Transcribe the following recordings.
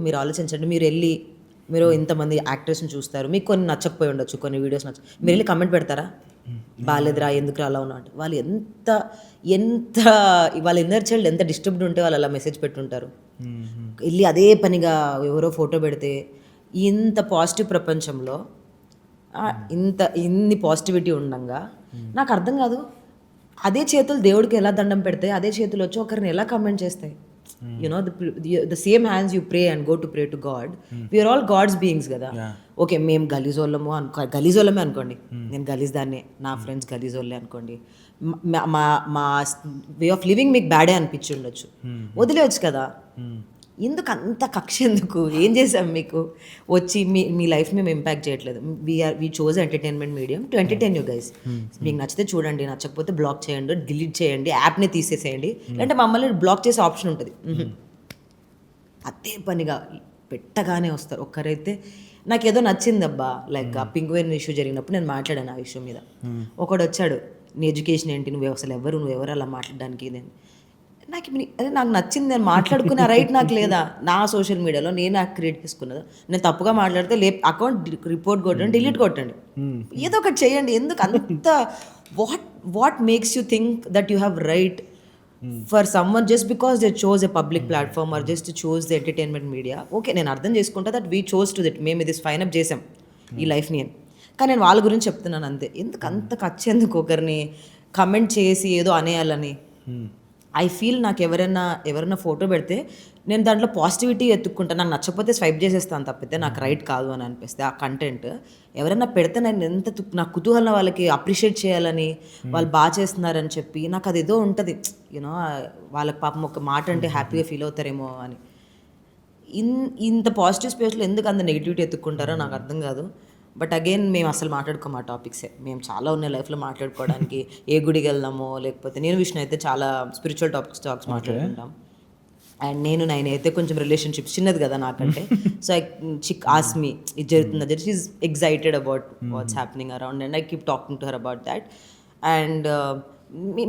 మీరు ఆలోచించండి. మీరు ఇంతమంది యాక్టర్స్ని చూస్తారు, మీకు కొన్ని నచ్చకపోయి ఉండొచ్చు, కొన్ని వీడియోస్ మీరు వెళ్ళి కమెంట్ పెడతారా? బాలేదురా, ఎందుకు అలా ఉన్నా అంటే వాళ్ళు ఎంత ఎంత వాళ్ళ ఇన్నర్ చైల్డ్ ఎంత డిస్టర్బ్డ్ ఉంటే వాళ్ళు అలా మెసేజ్ పెట్టుంటారు. వెళ్ళి అదే పనిగా ఎవరో ఫోటో పెడితే ఇంత పాజిటివ్ ప్రపంచంలో ఇన్ని పాజిటివిటీ ఉండంగా నాకు అర్థం కాదు. అదే చేతులు దేవుడికి ఎలా దండం పెడతాయి, అదే చేతులు వచ్చి ఒకరిని ఎలా కమెంట్ చేస్తాయి? You know the same hands you pray and go to pray to God. We are all God's beings కదా. ఓకే, మేము గలీజోళ్ళము గలీజోళ్ళమే అనుకోండి, నేను గలీజ్ దాన్నే, నా ఫ్రెండ్స్ గలీజోళ్ళే అనుకోండి, మా మా వే ఆఫ్ లివింగ్ మీకు బ్యాడే అనిపించి ఉండొచ్చు, వదిలేవచ్చు కదా. ఎందుకు అంత కక్ష? ఎందుకు? ఏం చేసాం మీకు? వచ్చి మీ లైఫ్ మేము ఇంపాక్ట్ చేయట్లేదు. We chose entertainment medium to entertain you guys. మీకు నచ్చితే చూడండి, నచ్చకపోతే బ్లాక్ చేయండి, డిలీట్ చేయండి, యాప్ని తీసేసేయండి, లేదంటే మమ్మల్ని బ్లాక్ చేసే ఆప్షన్ ఉంటుంది. అదే పనిగా పెట్టగానే వస్తారు. ఒక్కరైతే నాకు ఏదో నచ్చిందబ్బా, లైక్ ఆ పింగ్విన్ ఇష్యూ జరిగినప్పుడు నేను మాట్లాడాను ఆ ఇష్యూ మీద. ఒకడు వచ్చాడు, నీ ఎడ్యుకేషన్ ఏంటి, నువ్వెవరు అలా మాట్లాడడానికి? నాకు నచ్చింది, నేను మాట్లాడుకునే రైట్ నాకు లేదా? నా సోషల్ మీడియాలో నేను క్రియేట్ చేసుకున్నదా? నేను తప్పుగా మాట్లాడితే అకౌంట్ రిపోర్ట్ కొట్టండి, డిలీట్ కొట్టండి, ఏదో ఒకటి చేయండి. ఎందుకు అంత what makes you think that you have right for someone just because they chose a public platform or just chose the entertainment media? Okay, నేను అర్థం చేసుకుంటా that we chose to that, మేము ఇది ఫైన్ అప్ చేసాం ఈ లైఫ్ని అని. కానీ నేను వాళ్ళ గురించి చెప్తున్నాను అంతే. ఎందుకు అంత ఖర్చెందుకు ఒకరిని కమెంట్ చేసి ఏదో అనేయాలని? ఐ ఫీల్ నాకు ఎవరైనా ఫోటో పెడితే నేను దాంట్లో పాజిటివిటీ ఎత్తుక్కుంటాను. నాకు నచ్చకపోతే స్వైప్ చేసేస్తాను తప్పితే నాకు రైట్ కాదు అని అనిపిస్తే ఆ కంటెంట్ ఎవరైనా పెడితే నేను నాకు కుతూహలం వాళ్ళకి అప్రిషియేట్ చేయాలని, వాళ్ళు బాగా చేస్తున్నారని చెప్పి నాకు అది ఏదో ఉంటుంది. యూనో వాళ్ళకి పాపం ఒక మాట అంటే హ్యాపీగా ఫీల్ అవుతారేమో అని. ఇంత పాజిటివ్ స్పేస్లో ఎందుకు అంత నెగిటివిటీ ఎత్తుక్కుంటారో నాకు అర్థం కాదు. బట్ అగైన్ మేము అసలు మాట్లాడుకోం ఆ టాపిక్సే. మేము చాలా ఉన్నాయి లైఫ్లో మాట్లాడుకోవడానికి. ఏ గుడికి వెళ్దామో, లేకపోతే నేను విష్ణు అయితే చాలా స్పిరిచువల్ టాక్స్ మాట్లాడుకుంటాం. అండ్ నేనైతే కొంచెం రిలేషన్షిప్స్ చిన్నది కదా నాకంటే. సో చిక్ ఆస్మి ఇది జరుగుతుంది, she is excited about what's happening around and I keep talking to her about that. And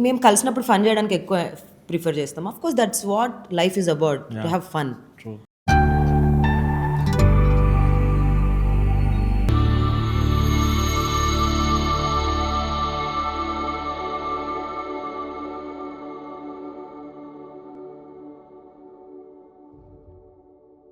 మేము కలిసినప్పుడు ఫన్ చేయడానికి ఎక్కువ ప్రిఫర్ చేస్తాం. Of course that's what life is about, to have fun.